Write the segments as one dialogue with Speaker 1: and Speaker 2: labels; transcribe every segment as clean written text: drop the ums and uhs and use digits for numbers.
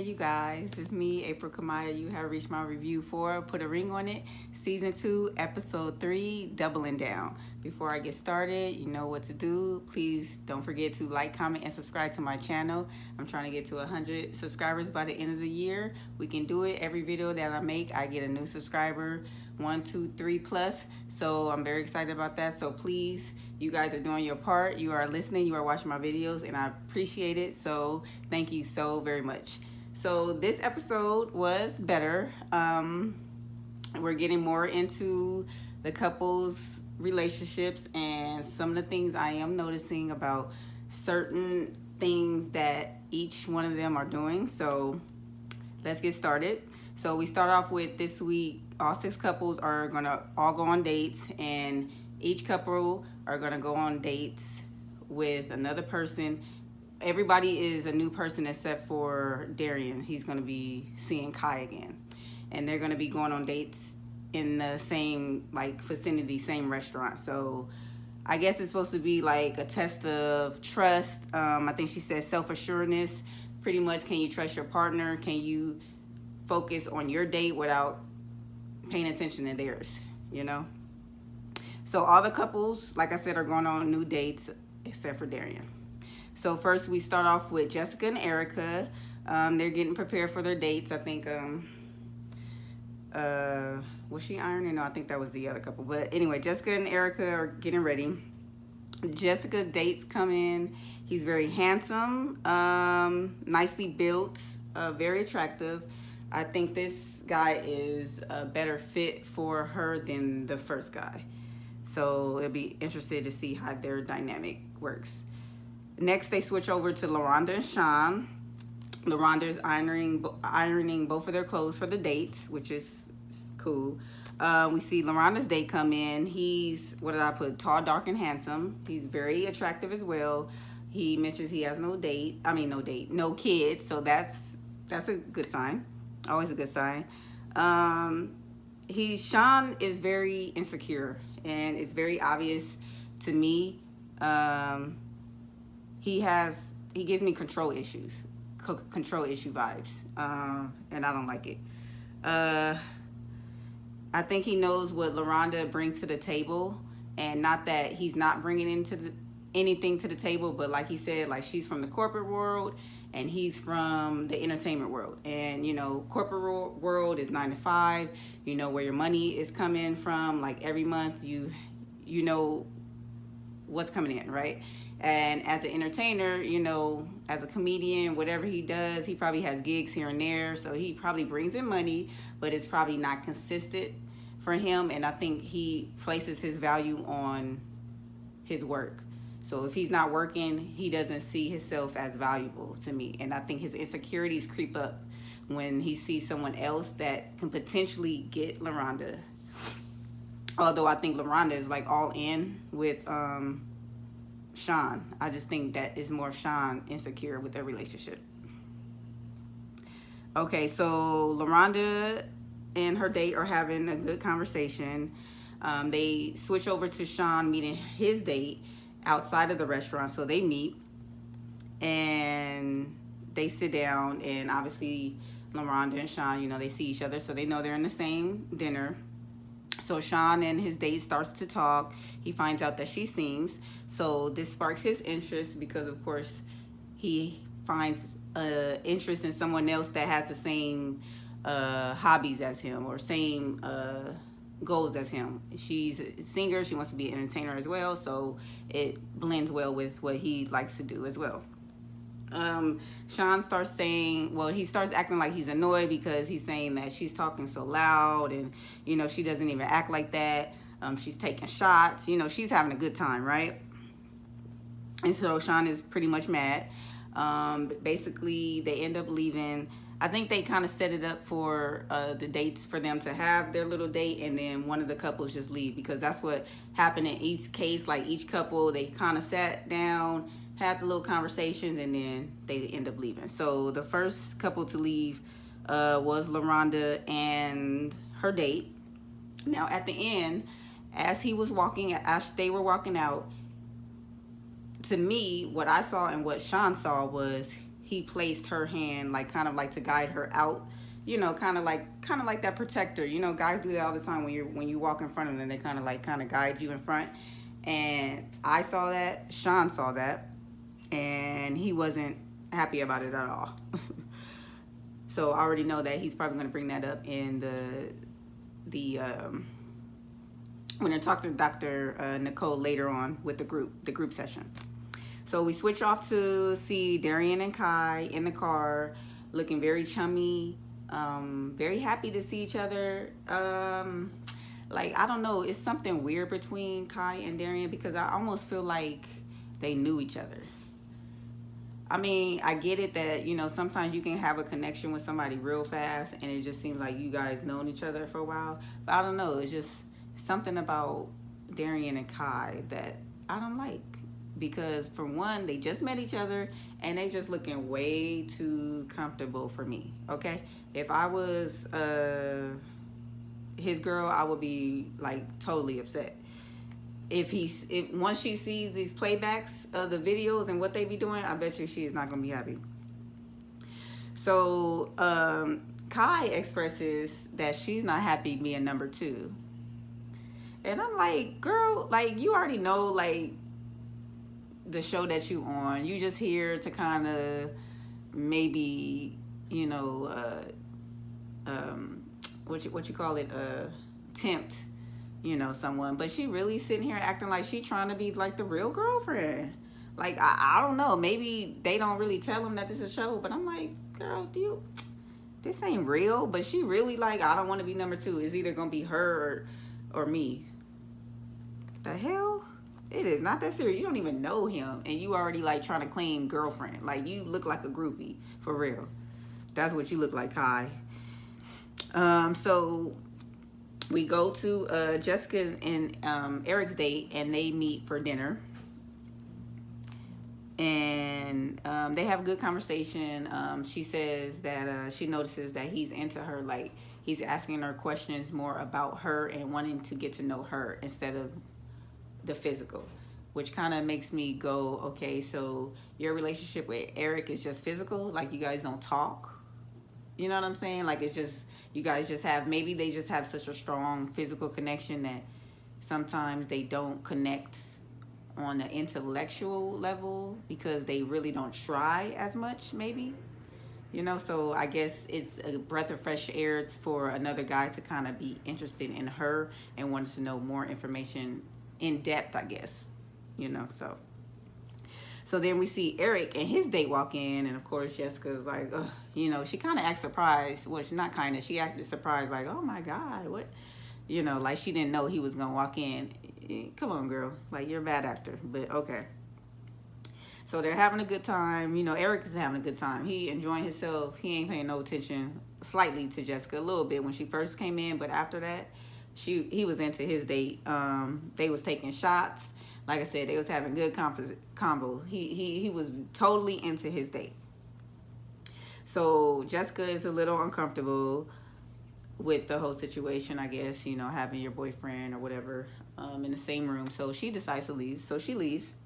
Speaker 1: you guys, it's me, April Kamaya. You have reached my review for Put a Ring on It, Season 2, Episode 3, Doubling Down. Before I get started, you know what to do. Please don't forget to like, comment, and subscribe to my channel. I'm trying to get to 100 subscribers by the end of the year. We can do it. Every video that I make, I get a new subscriber, 1, 2, 3 plus. So I'm very excited about that. So please, you guys are doing your part. You are listening, you are watching my videos, and I appreciate it. So thank you so very much. So this episode was better. We're getting more into the couple's relationships and some of the things I am noticing about certain things that each one of them are doing. So let's get started. So we start off with this week, all 6 couples are gonna all go on dates, and each couple are gonna go on dates with another person. Everybody is a new person except for Darian. He's gonna be seeing Kai again, and they're gonna be going on dates in the same vicinity, same restaurant. So I guess it's supposed to be like a test of trust. I think she said self-assuredness. Pretty much, can you trust your partner? Can you focus on your date without paying attention to theirs, you know? So all the couples, like I said, are going on new dates except for Darian. So first we start off with Jessica and Erica. They're getting prepared for their dates. I think, was she ironing? No, I think that was the other couple. But anyway, Jessica and Erica are getting ready. Jessica dates come in. He's very handsome, nicely built, very attractive. I think this guy is a better fit for her than the first guy. So it'll be interesting to see how their dynamic works. Next, they switch over to LaRonda and Sean. LaRonda is ironing both of their clothes for the dates, which is cool. We see LaRonda's date come in. He's, what did I put? Tall, dark, and handsome. He's very attractive as well. He mentions he has no kids. So that's a good sign. Always a good sign. Sean is very insecure, and it's very obvious to me. He gives me control issue vibes, and I don't like it. I think he knows what LaRonda brings to the table, and not that he's not bringing anything to the table, but like he said, like she's from the corporate world and he's from the entertainment world. And you know, corporate world is 9 to 5. You know where your money is coming from. Like every month, you know what's coming in, right? And as an entertainer, you know, as a comedian, whatever he does, he probably has gigs here and there. So he probably brings in money, but it's probably not consistent for him. And I think he places his value on his work. So if he's not working, he doesn't see himself as valuable to me. And I think his insecurities creep up when he sees someone else that can potentially get LaRonda. Although I think LaRonda is like all in with Sean. I just think that is more Sean insecure with their relationship. Okay, so LaRonda and her date are having a good conversation. They switch over to Sean meeting his date outside of the restaurant. So they meet and they sit down, and obviously LaRonda and Sean, you know, they see each other, so they know they're in the same dinner. So Sean and his date starts to talk. He finds out that she sings. So this sparks his interest because, of course, he finds interest in someone else that has the same hobbies as him, or same goals as him. She's a singer. She wants to be an entertainer as well. So it blends well with what he likes to do as well. Sean starts saying, well, he starts acting like he's annoyed because he's saying that she's talking so loud, and you know, she doesn't even act like that. She's taking shots, you know, she's having a good time, right? And so Sean is pretty much mad. Basically they end up leaving. I think they kind of set it up for the dates for them to have their little date, and then one of the couples just leave, because that's what happened in each case. Like each couple, they kind of sat down, had the little conversations, and then they end up leaving. So the first couple to leave was LaRonda and her date. Now at the end, as they were walking out, to me, what I saw and what Sean saw was he placed her hand like kind of like to guide her out, you know, kind of like that protector. You know, guys do that all the time when you walk in front of them, they kind of guide you in front. And I saw that, Sean saw that, and he wasn't happy about it at all. So I already know that he's probably going to bring that up in the when they're talking to Dr. Nicole later on with the group session. So we switch off to see Darian and Kai in the car, looking very chummy, very happy to see each other. Like, I don't know, it's something weird between Kai and Darian because I almost feel like they knew each other. I mean, I get it that, you know, sometimes you can have a connection with somebody real fast and it just seems like you guys known each other for a while. But I don't know, it's just something about Darian and Kai that I don't like. Because for one, they just met each other and they just looking way too comfortable for me, okay? If I was his girl, I would be like totally upset. If once she sees these playbacks of the videos and what they be doing, I bet you she is not gonna be happy. So Kai expresses that she's not happy being number 2, and I'm like, girl, like you already know like the show that you on. You just here to kind of maybe, you know, what you call it, tempt, you know, someone. But she really sitting here acting like she trying to be like the real girlfriend. Like, I don't know, maybe they don't really tell them that this is a show, but I'm like, girl, this ain't real. But she really like, I don't want to be number 2. It's either gonna be her or me. The hell? It is not that serious. You don't even know him and you already like trying to claim girlfriend. Like, you look like a groupie for real. That's what you look like, Kai. So we go to Jessica and Eric's date, and they meet for dinner. And they have a good conversation. She says that she notices that he's into her, like he's asking her questions more about her and wanting to get to know her instead of the physical, which kind of makes me go, okay, so your relationship with Eric is just physical, like you guys don't talk, you know what I'm saying? Like, it's just, you guys just have, maybe they just have such a strong physical connection that sometimes they don't connect on the intellectual level because they really don't try as much, maybe, you know. So I guess it's a breath of fresh air for another guy to kind of be interested in her and wants to know more information in depth, I guess, you know. So then we see Eric and his date walk in, and of course Jessica's like, ugh, you know, she kind of acts surprised. Well, she's not kind of, she acted surprised, like, oh my God, what, you know, like she didn't know he was gonna walk in. Come on, girl, like, you're a bad actor, but okay. So they're having a good time. You know, Eric is having a good time. He enjoying himself. He ain't paying no attention slightly to Jessica, a little bit when she first came in, but after that, he was into his date. They was taking shots. Like I said, they was having good convo. He was totally into his date. So Jessica is a little uncomfortable with the whole situation, I guess, you know, having your boyfriend or whatever in the same room. So she decides to leave. So she leaves.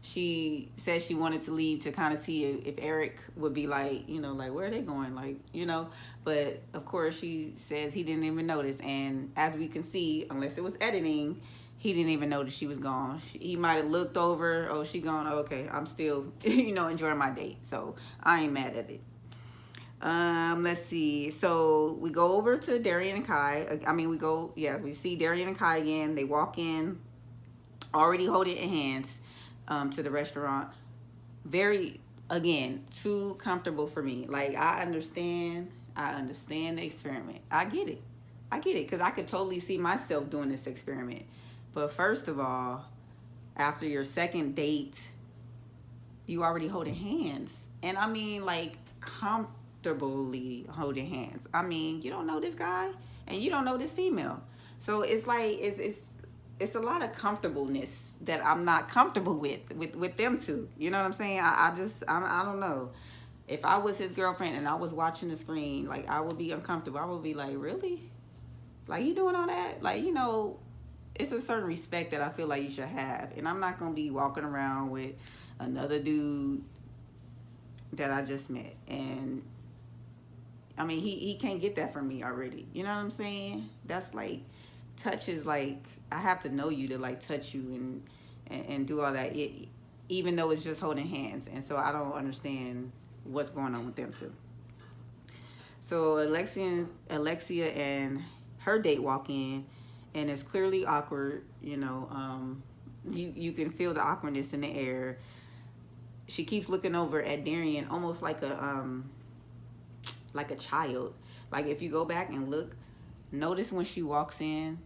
Speaker 1: She says she wanted to leave to kind of see if Eric would be like, you know, like, where are they going? Like, you know, but of course she says he didn't even notice. And as we can see, unless it was editing, he didn't even notice she was gone. He might have looked over, oh, she gone, okay, I'm still, you know, enjoying my date. So I ain't mad at it. Let's see. So we go over to Darian and Kai. We see Darian and Kai again. They walk in, already holding hands, to the restaurant. Very, again, too comfortable for me. Like, I understand the experiment. I get it, because I could totally see myself doing this experiment. But first of all, after your second date, you already holding hands. And I mean, like, comfortably holding hands. I mean, you don't know this guy and you don't know this female. So it's like, it's a lot of comfortableness that I'm not comfortable with them two. You know what I'm saying? I don't know. If I was his girlfriend and I was watching the screen, like, I would be uncomfortable. I would be like, really? Like, you doing all that? Like, you know, it's a certain respect that I feel like you should have. And I'm not going to be walking around with another dude that I just met. And I mean, he can't get that from me already. You know what I'm saying? That's like, touch is like, I have to know you to like touch you and do all that. Even though it's just holding hands. And so I don't understand what's going on with them two. So Alexia and her date walk in, and it's clearly awkward. You can feel the awkwardness in the air. She keeps looking over at Darian, almost like a child. Like if you go back and look, notice when she walks in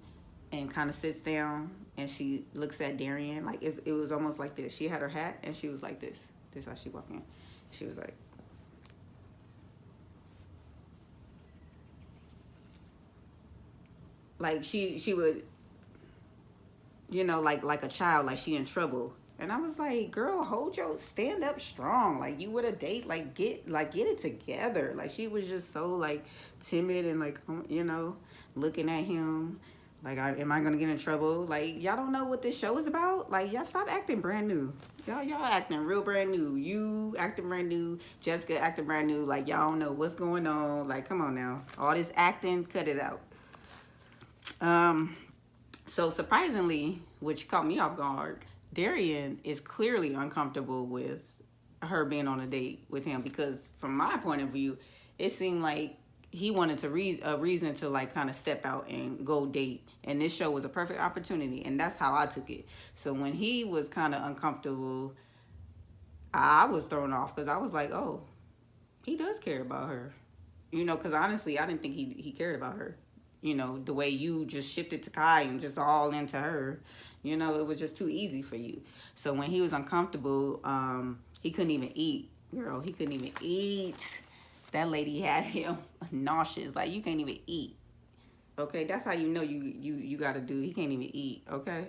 Speaker 1: and kind of sits down and she looks at Darian, like it was almost like this. She had her hat and she was like this. This is how she walked in. She was like she would, like a child, like she in trouble. And I was like, girl, stand up strong. Like you with a date, like get it together. Like she was just so like timid and like, looking at him. Like, am I gonna get in trouble? Like, y'all don't know what this show is about? Like, y'all stop acting brand new. Y'all acting real brand new. You acting brand new. Jessica acting brand new. Like, y'all don't know what's going on. Like, come on now. All this acting, cut it out. So surprisingly, which caught me off guard, Darian is clearly uncomfortable with her being on a date with him, because from my point of view, it seemed like he wanted to a reason to like kind of step out and go date, and this show was a perfect opportunity, and that's how I took it. So when he was kind of uncomfortable, I was thrown off, because I was like, oh, he does care about her, because honestly I didn't think he cared about her, the way you just shifted to Kai and just all into her. It was just too easy for you. So when he was uncomfortable, he couldn't even eat, girl. He couldn't even eat. That lady had him nauseous. Like, you can't even eat. Okay, that's how you know you got to do. He can't even eat. Okay,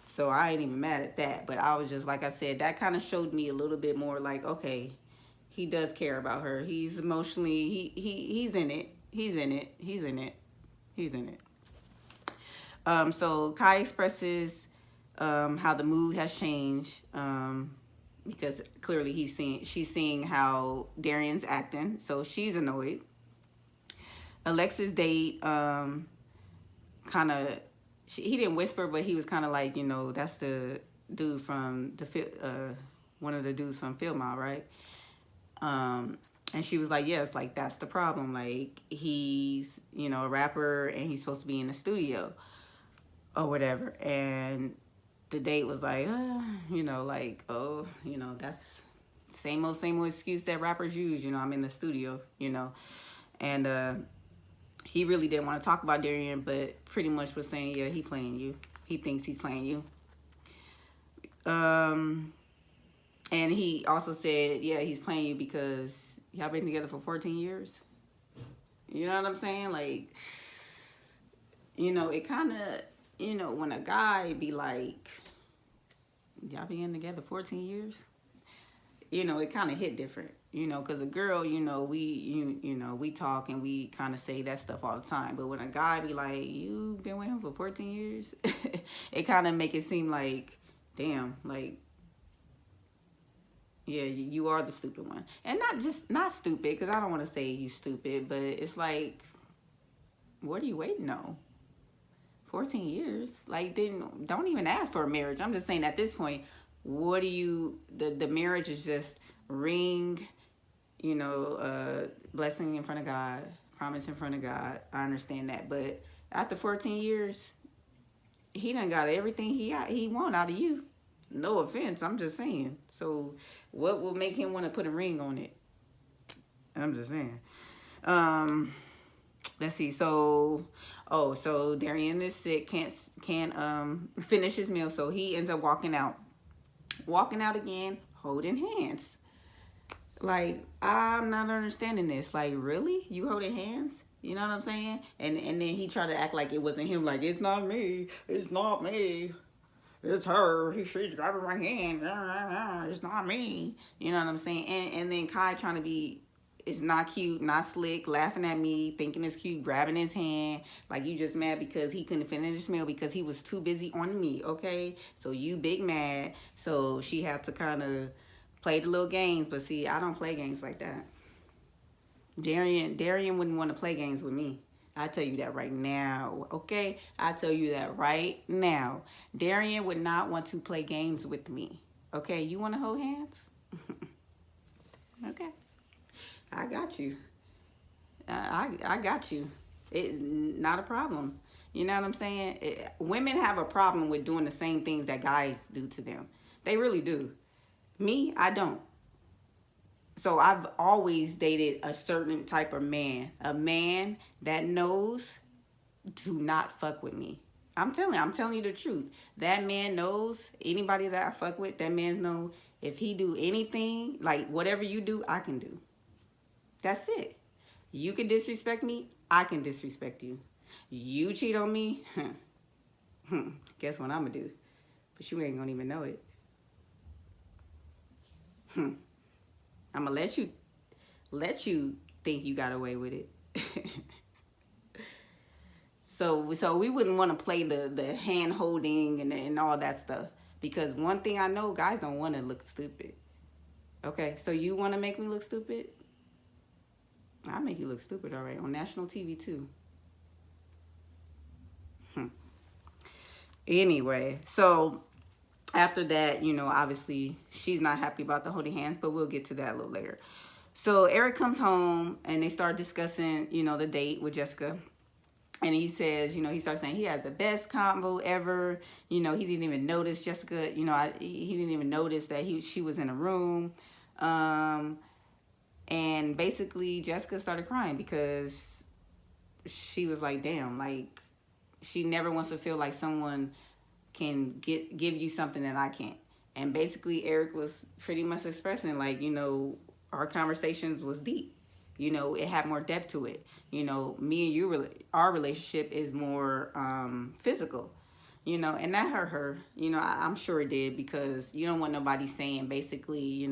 Speaker 1: so I ain't even mad at that. But I was just, like I said, that kind of showed me a little bit more like, okay, he does care about her. He's emotionally, he's in it. He's in it. He's in it. He's in it. So Kai expresses how the mood has changed, because clearly she's seeing how Darian's acting, so she's annoyed. Alexa's date, kind of, he didn't whisper, but he was kind of like, that's the dude from one of the dudes from Field Mile, right? And she was like, yes, like that's the problem. Like he's, a rapper and he's supposed to be in the studio or whatever. And the date was like, like, oh, that's same old excuse that rappers use. I'm in the studio, and he really didn't want to talk about Darian, but pretty much was saying, yeah, he playing you. He thinks he's playing you. And he also said, yeah, he's playing you because y'all been together for 14 years. You know what I'm saying? Like, it kind of, when a guy be like, y'all been together 14 years, it kind of hit different, because a girl, we talk and we kind of say that stuff all the time. But when a guy be like, you been with him for 14 years, it kind of make it seem like, damn, like, yeah, you are the stupid one. And not stupid, because I don't want to say you stupid, but it's like, what are you waiting on? 14 years? Like, then don't even ask for a marriage. I'm just saying at this point, what do you, the marriage is just ring, blessing in front of God, promise in front of God. I understand that. But after 14 years, he done got everything he want out of you. No offense, I'm just saying. So what will make him want to put a ring on it? I'm just saying. Let's see. So Darian is sick, can't finish his meal, so he ends up walking out again, holding hands. Like, I'm not understanding this. Like, really? You holding hands? You know what I'm saying? And then he tried to act like it wasn't him. Like, it's not me. It's not me. It's her. She's grabbing my hand. It's not me. You know what I'm saying? And then Kai trying to be, it's not cute, not slick, laughing at me, thinking it's cute, grabbing his hand. Like, you just mad because he couldn't finish his meal because he was too busy on me, okay? So you big mad. So she had to kind of Play the little games, but see, I don't play games like that. Darian wouldn't want to play games with me. I tell you that right now, okay? I tell you that right now. Darian would not want to play games with me. Okay, you want to hold hands? Okay, I got you. I got you. Not a problem. You know what I'm saying? Women have a problem with doing the same things that guys do to them. They really do. Me, I don't. So I've always dated a certain type of man. A man that knows to not fuck with me. I'm telling you the truth. That man knows, anybody that I fuck with, that man knows if he do anything, like whatever you do, I can do. That's it. You can disrespect me, I can disrespect you. You cheat on me, guess what I'm gonna do? But you ain't gonna even know it. I'm gonna let you think you got away with it. So we wouldn't want to play the hand holding and all that stuff, because one thing I know, guys don't want to look stupid. Okay, so you want to make me look stupid? I'll make you look stupid, all right, on national TV too. Anyway, so after that, obviously she's not happy about the holding hands, but we'll get to that a little later. So Eric comes home and they start discussing, the date with Jessica. And he says, he starts saying he has the best convo ever. He didn't even notice Jessica, he didn't even notice that she was in a room. And basically Jessica started crying because she was like, damn, like she never wants to feel like someone can give you something that I can't. And basically Eric was pretty much expressing like, our conversations was deep. It had more depth to it. Me and you, our relationship is more physical, and that hurt her. I'm sure it did, because you don't want nobody saying basically,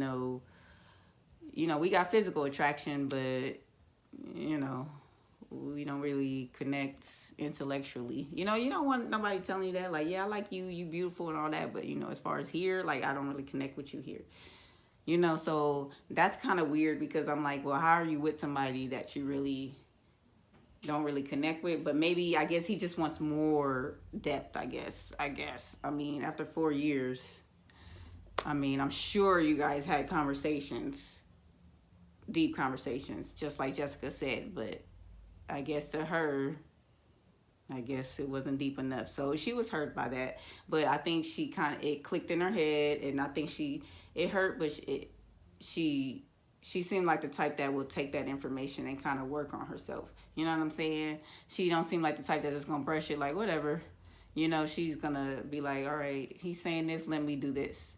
Speaker 1: we got physical attraction, but, we don't really connect intellectually. You don't want nobody telling you that, like, yeah, I like you, you beautiful and all that, but, as far as here, like, I don't really connect with you here. So that's kind of weird, because I'm like, well, how are you with somebody that you really don't really connect with? But maybe, I guess he just wants more depth, I guess. I mean, after 4 years, I'm sure you guys had conversations, deep conversations, just like Jessica said, but I guess to her, it wasn't deep enough. So she was hurt by that. But I think it clicked in her head, and I think it hurt, but she seemed like the type that will take that information and kind of work on herself. You know what I'm saying? She don't seem like the type that is going to brush it like, whatever. She's going to be like, all right, he's saying this, let me do this.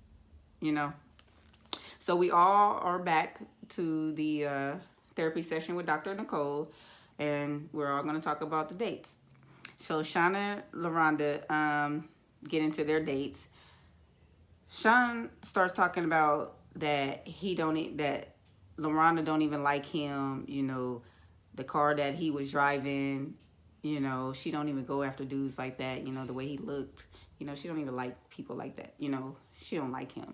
Speaker 1: So we all are back to the therapy session with Dr. Nicole, and we're all going to talk about the dates. So Shauna and LaRonda get into their dates. Sean starts talking about that that LaRonda don't even like him, the car that he was driving, she don't even go after dudes like that, the way he looked, she don't even like people like that, she don't like him.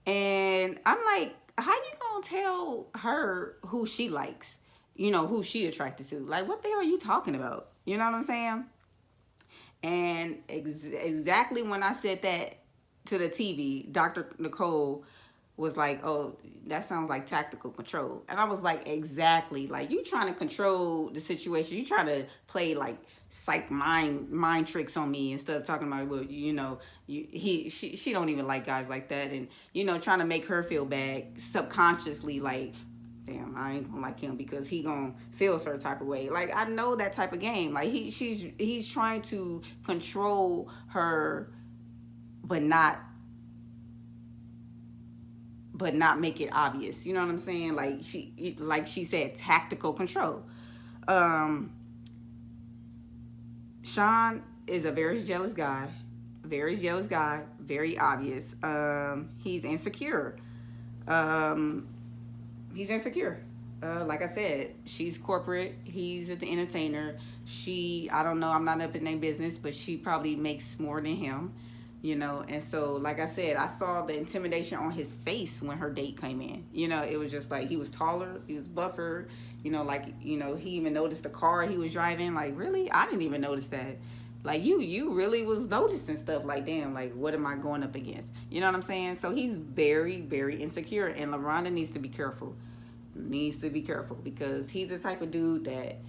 Speaker 1: And I'm like, how you gonna tell her who she likes, who she attracted to? Like, what the hell are you talking about? You know what I'm saying? And exactly when I said that to the TV, Dr. Nicole was like, oh, that sounds like tactical control. And I was like, exactly. Like, you trying to control the situation. You trying to play like psych mind tricks on me instead of talking about, well, she don't even like guys like that. And, trying to make her feel bad subconsciously, like, damn, I ain't gonna like him because he gonna feel a certain type of way. Like, I know that type of game. Like, he's trying to control her, but not make it obvious. You know what I'm saying? Like she said, tactical control. Sean is a very jealous guy, very obvious. He's insecure. Like I said, she's corporate, he's the entertainer. I don't know, I'm not up in their business, but she probably makes more than him. you know. And so, like I said, I saw the intimidation on his face when her date came in. You know, it was just like he was taller, he was buffer, you know, like, you know, he even noticed the car he was driving. Like, really? I didn't even notice that. Like, you really was noticing stuff. Like, damn, like, what am I going up against? You know what I'm saying? So he's very, very insecure, and LaRonda needs to be careful. Needs to be careful, because he's the type of dude that,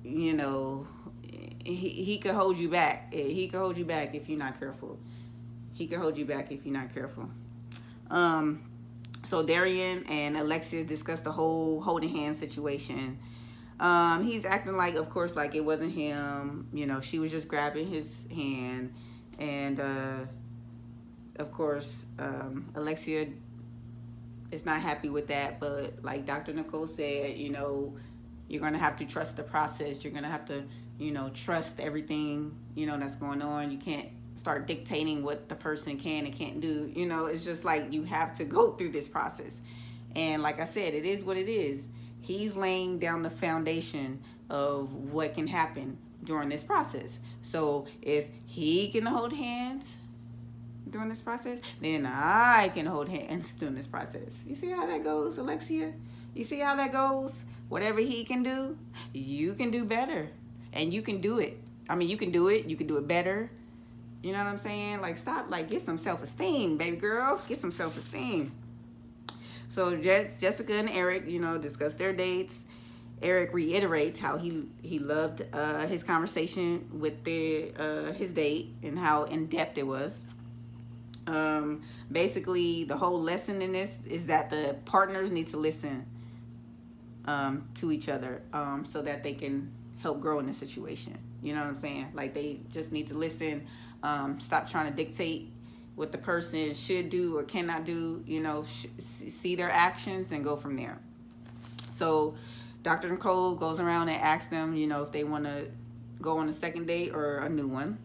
Speaker 1: you know, he could hold you back. He could hold you back if you're not careful. He could hold you back if you're not careful. So Darian and Alexis discussed the whole holding hand situation. He's acting like, of course, like it wasn't him. You know, she was just grabbing his hand. And, of course, Alexia is not happy with that. But like Dr. Nicole said, you know, you're going to have to trust the process. You're going to have to, you know, trust everything, you know, that's going on. You can't start dictating what the person can and can't do. You know, it's just like you have to go through this process. And like I said, it is what it is. He's laying down the foundation of what can happen during this process. So if he can hold hands during this process, then I can hold hands during this process. You see how that goes, Alexia? You see how that goes? Whatever he can do, you can do better. And you can do it. I mean, you can do it. You can do it better. You know what I'm saying? Like, stop. Like, get some self-esteem, baby girl. Get some self-esteem. So Jessica and Eric, you know, discuss their dates. Eric reiterates how he loved his conversation with his date and how in-depth it was. Basically, the whole lesson in this is that the partners need to listen to each other so that they can help grow in the situation. You know what I'm saying? Like, they just need to listen. Stop trying to dictate what the person should do or cannot do, you know, see their actions and go from there. So Dr. Nicole goes around and asks them, you know, if they want to go on a second date or a new one.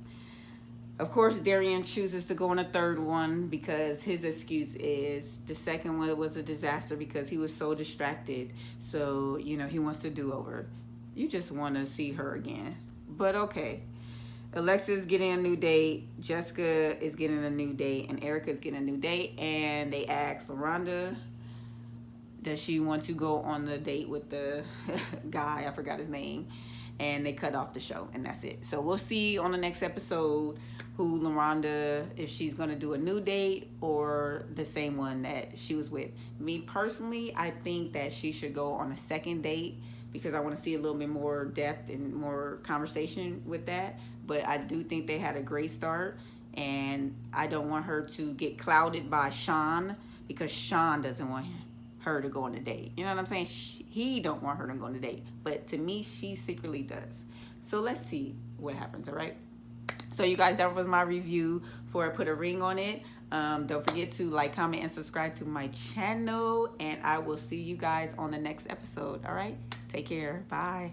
Speaker 1: Of course, Darian chooses to go on a third one because his excuse is the second one was a disaster because he was so distracted. So, you know, he wants to do over. You just want to see her again. But okay. Alexa's getting a new date, Jessica is getting a new date, and Erica's getting a new date. And they ask LaRonda, does she want to go on the date with the guy? I forgot his name. And they cut off the show, and that's it. So we'll see on the next episode who LaRonda, if she's going to do a new date or the same one that she was with. Me personally, I think that she should go on a second date because I want to see a little bit more depth and more conversation with that. But I do think they had a great start, and I don't want her to get clouded by Sean because Sean doesn't want her to go on a date. You know what I'm saying? He don't want her to go on a date, but to me, she secretly does. So let's see what happens, all right? So you guys, that was my review for Put a Ring on It. Don't forget to like, comment, and subscribe to my channel, and I will see you guys on the next episode, all right? Take care. Bye.